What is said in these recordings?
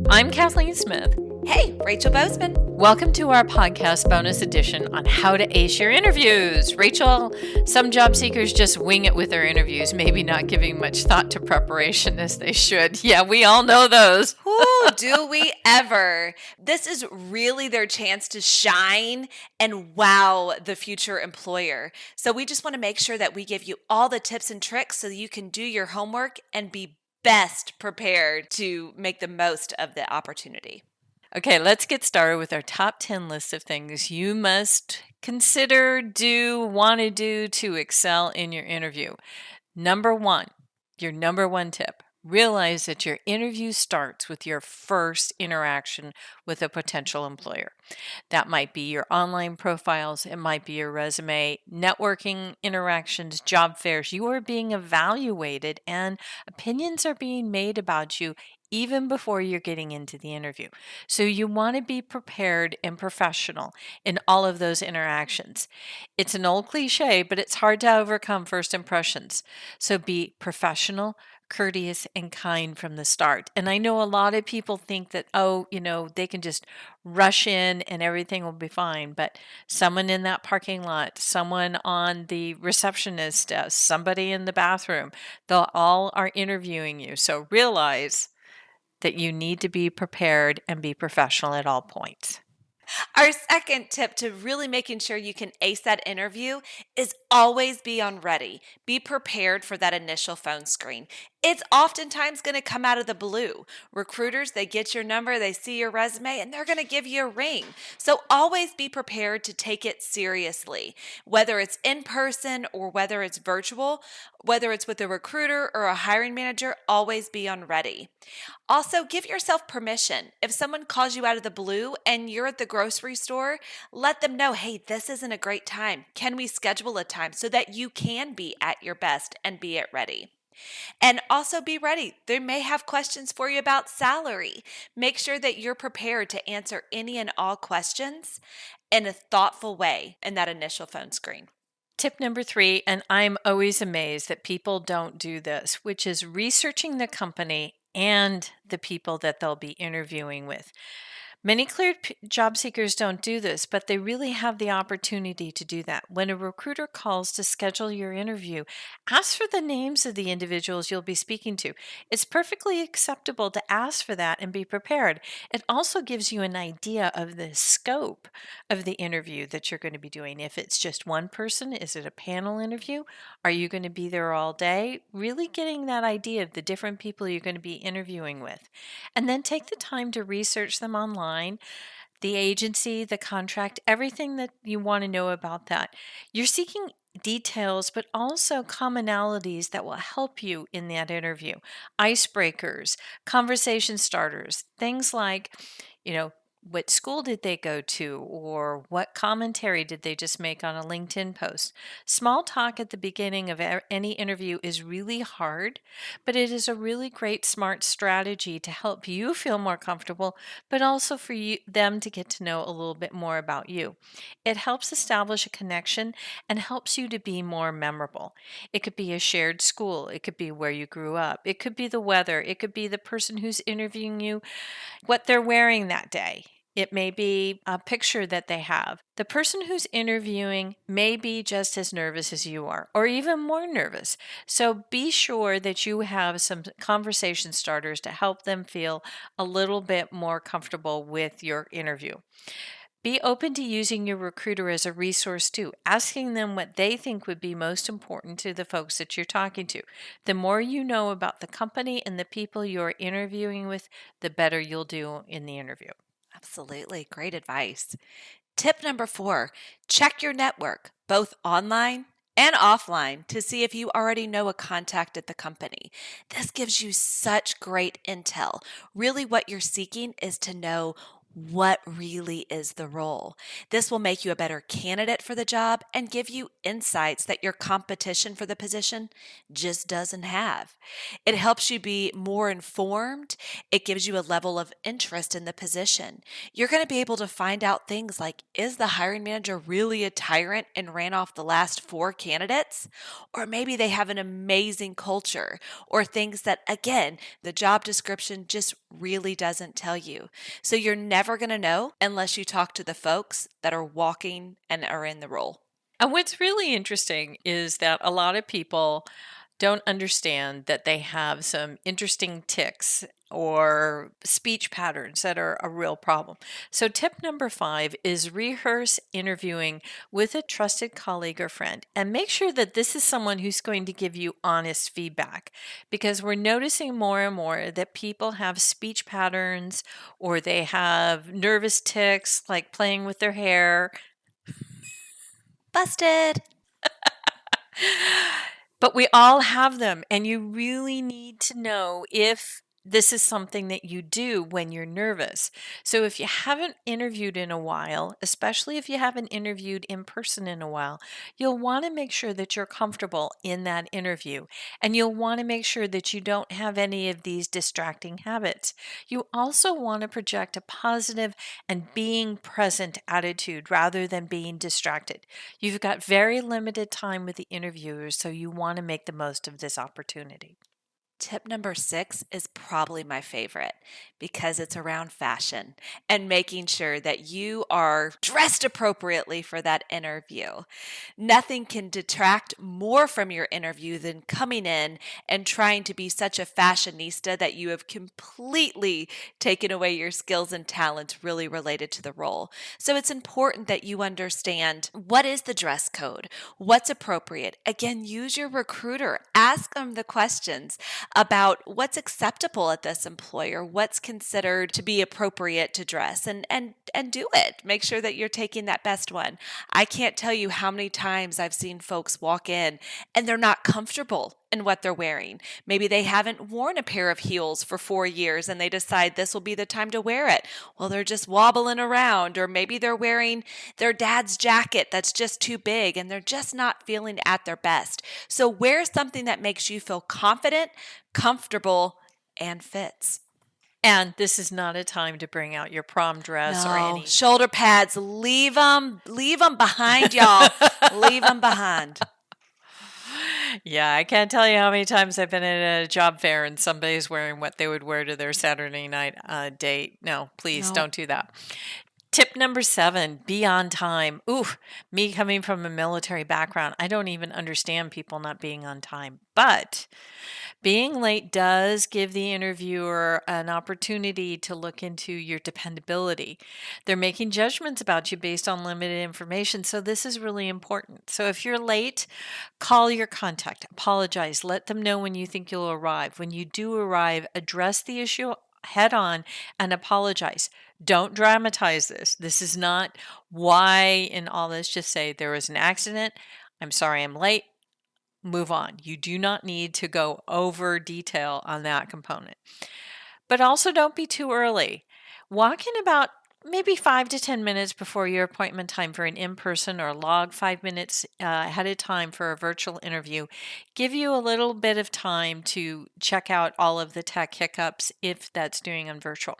I'm Kathleen Smith. Hey, Rachel Bozeman. Welcome to our podcast bonus edition on how to ace your interviews. Rachel, some job seekers just wing it with their interviews, maybe not giving much thought to preparation as they should. Yeah, we all know those. Ooh, do we ever? This is really their chance to shine and wow the future employer. So we just want to make sure that we give you all the tips and tricks so that you can do your homework and be best prepared to make the most of the opportunity. Okay, let's get started with our top 10 list of things you must consider, want to do to excel in your interview. Number one, your number one tip. Realize that your interview starts with your first interaction with a potential employer. That might be your online profiles, it might be your resume, networking interactions, job fairs. You are being evaluated and opinions are being made about you even before you're getting into the interview. So you want to be prepared and professional in all of those interactions. It's an old cliche, but it's hard to overcome first impressions. So be professional, courteous, and kind from the start. And I know a lot of people think that, they can just rush in and everything will be fine. But someone in that parking lot, someone on the receptionist desk, somebody in the bathroom, they all are interviewing you. So realize that you need to be prepared and be professional at all points. Our second tip to really making sure you can ace that interview is always be on ready. Be prepared for that initial phone screen. It's oftentimes going to come out of the blue. Recruiters, they get your number, they see your resume, and they're going to give you a ring. So always be prepared to take it seriously, whether it's in person or whether it's virtual, whether it's with a recruiter or a hiring manager, always be on ready. Also, give yourself permission. If someone calls you out of the blue and you're at the grocery store, let them know, hey, this isn't a great time. Can we schedule a time so that you can be at your best and be at ready? And also be ready. They may have questions for you about salary. Make sure that you're prepared to answer any and all questions in a thoughtful way in that initial phone screen. Tip number 3, and I'm always amazed that people don't do this, which is researching the company and the people that they'll be interviewing with. Many cleared job seekers don't do this, but they really have the opportunity to do that. When a recruiter calls to schedule your interview, ask for the names of the individuals you'll be speaking to. It's perfectly acceptable to ask for that and be prepared. It also gives you an idea of the scope of the interview that you're going to be doing. If it's just one person, is it a panel interview? Are you going to be there all day? Really getting that idea of the different people you're going to be interviewing with. And then take the time to research them online, the agency, the contract, everything that you want to know about that. You're seeking details, but also commonalities that will help you in that interview. Icebreakers, conversation starters, things like, what school did they go to, or what commentary did they just make on a LinkedIn post? Small talk at the beginning of any interview is really hard, but it is a really great, smart strategy to help you feel more comfortable, but also for them to get to know a little bit more about you. It helps establish a connection and helps you to be more memorable. It could be a shared school. It could be where you grew up. It could be the weather. It could be the person who's interviewing you, what they're wearing that day. It may be a picture that they have. The person who's interviewing may be just as nervous as you are, or even more nervous. So be sure that you have some conversation starters to help them feel a little bit more comfortable with your interview. Be open to using your recruiter as a resource too, asking them what they think would be most important to the folks that you're talking to. The more you know about the company and the people you're interviewing with, the better you'll do in the interview. Absolutely. Great advice. Tip number 4, check your network, both online and offline, to see if you already know a contact at the company. This gives you such great intel. Really, what you're seeking is to know What really is the role? This will make you a better candidate for the job and give you insights that your competition for the position just doesn't have. It helps you be more informed. It gives you a level of interest in the position. You're going to be able to find out things like, is the hiring manager really a tyrant and ran off the last four candidates? Or maybe they have an amazing culture, or things that, again, the job description just really doesn't tell you. So you're never going to know unless you talk to the folks that are walking and are in the role. And what's really interesting is that a lot of people don't understand that they have some interesting tics or speech patterns that are a real problem. So, tip number 5 is rehearse interviewing with a trusted colleague or friend and make sure that this is someone who's going to give you honest feedback because we're noticing more and more that people have speech patterns or they have nervous tics like playing with their hair. Busted. But we all have them, and you really need to know if this is something that you do when you're nervous. So, if you haven't interviewed in a while, especially if you haven't interviewed in person in a while, you'll want to make sure that you're comfortable in that interview. And you'll want to make sure that you don't have any of these distracting habits. You also want to project a positive and being present attitude rather than being distracted. You've got very limited time with the interviewers, so you want to make the most of this opportunity. Tip number 6 is probably my favorite because it's around fashion and making sure that you are dressed appropriately for that interview. Nothing can detract more from your interview than coming in and trying to be such a fashionista that you have completely taken away your skills and talents really related to the role. So it's important that you understand, what is the dress code? What's appropriate? Again, use your recruiter. Ask them the questions about what's acceptable at this employer, what's considered to be appropriate to dress, and do it. Make sure that you're taking that best one. I can't tell you how many times I've seen folks walk in and they're not comfortable in what they're wearing. Maybe they haven't worn a pair of heels for 4 years and they decide this will be the time to wear it. Well, they're just wobbling around, or maybe they're wearing their dad's jacket that's just too big and they're just not feeling at their best. So wear something that makes you feel confident, comfortable, and fits. And this is not a time to bring out your prom dress or No, any. shoulder pads, leave them behind, y'all. Leave them behind. Yeah, I can't tell you how many times I've been at a job fair and somebody's wearing what they would wear to their Saturday night date. No, please No. don't do that. Tip number 7, be on time. Ooh, me coming from a military background, I don't even understand people not being on time. But being late does give the interviewer an opportunity to look into your dependability. They're making judgments about you based on limited information, so this is really important. So if you're late, call your contact, apologize, let them know when you think you'll arrive. When you do arrive, address the issue head on and apologize. Don't dramatize this. This is not why in all this. Just say there was an accident. I'm sorry I'm late. Move on. You do not need to go over detail on that component. But also don't be too early. Walk in about maybe 5 to 10 minutes before your appointment time for an in-person, or log 5 minutes ahead of time for a virtual interview. Give you a little bit of time to check out all of the tech hiccups if that's doing on virtual.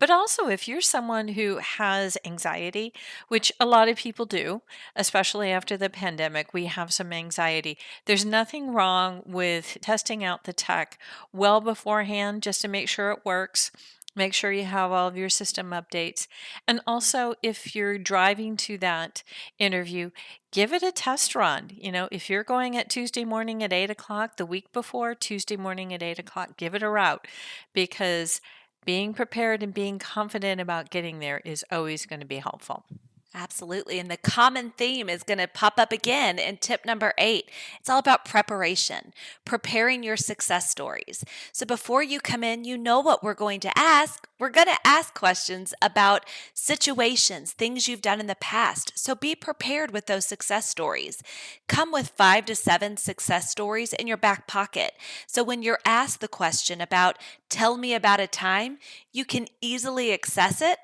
But also, if you're someone who has anxiety, which a lot of people do, especially after the pandemic, we have some anxiety. There's nothing wrong with testing out the tech well beforehand just to make sure it works. Make sure you have all of your system updates. And also, if you're driving to that interview, give it a test run. If you're going at Tuesday morning at 8 o'clock, the week before, Tuesday morning at 8 o'clock, give it a route, because being prepared and being confident about getting there is always going to be helpful. Absolutely. And the common theme is going to pop up again in tip number 8. It's all about preparation, preparing your success stories. So before you come in, you know what we're going to ask. We're going to ask questions about situations, things you've done in the past. So be prepared with those success stories. Come with 5 to 7 success stories in your back pocket. So when you're asked the question about Tell me about a time you can easily access it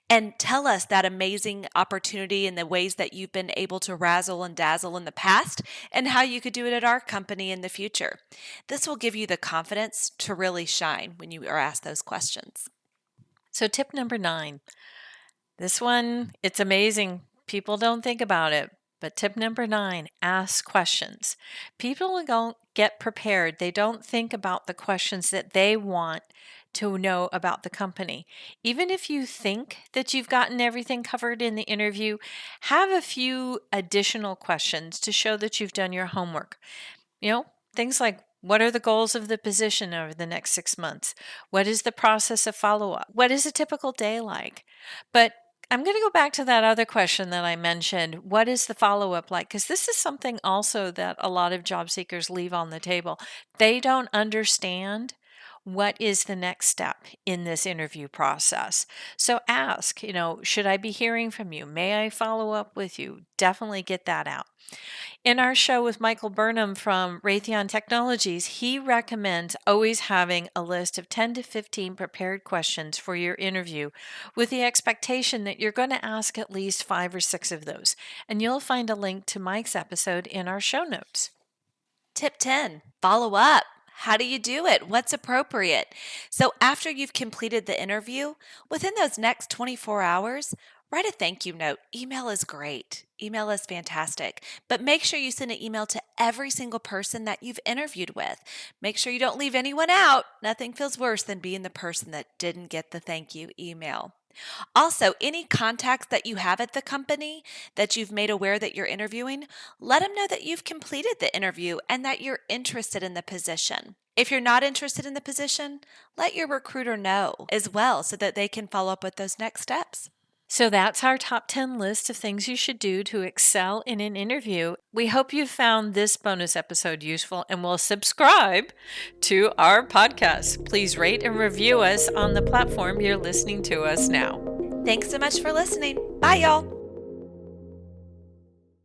and tell us that amazing opportunity and the ways that you've been able to razzle and dazzle in the past and how you could do it at our company in the future. This will give you the confidence to really shine when you are asked those questions. So tip number 9. This one, it's amazing. People don't think about it. But tip number 9, ask questions. People don't get prepared. They don't think about the questions that they want to know about the company. Even if you think that you've gotten everything covered in the interview, have a few additional questions to show that you've done your homework. Things like, what are the goals of the position over the next 6 months? What is the process of follow-up? What is a typical day like? But I'm going to go back to that other question that I mentioned. What is the follow-up like? Because this is something also that a lot of job seekers leave on the table. They don't understand what is the next step in this interview process. So ask, should I be hearing from you? May I follow up with you? Definitely get that out. In our show with Michael Burnham from Raytheon Technologies, he recommends always having a list of 10 to 15 prepared questions for your interview with the expectation that you're going to ask at least 5 or 6 of those. And you'll find a link to Mike's episode in our show notes. Tip 10, follow up. How do you do it? What's appropriate? So after you've completed the interview, within those next 24 hours, write a thank you note. Email is great. Email is fantastic. But make sure you send an email to every single person that you've interviewed with. Make sure you don't leave anyone out. Nothing feels worse than being the person that didn't get the thank you email. Also, any contacts that you have at the company that you've made aware that you're interviewing, let them know that you've completed the interview and that you're interested in the position. If you're not interested in the position, let your recruiter know as well so that they can follow up with those next steps. So that's our top 10 list of things you should do to excel in an interview. We hope you found this bonus episode useful and will subscribe to our podcast. Please rate and review us on the platform you're listening to us now. Thanks so much for listening. Bye, y'all.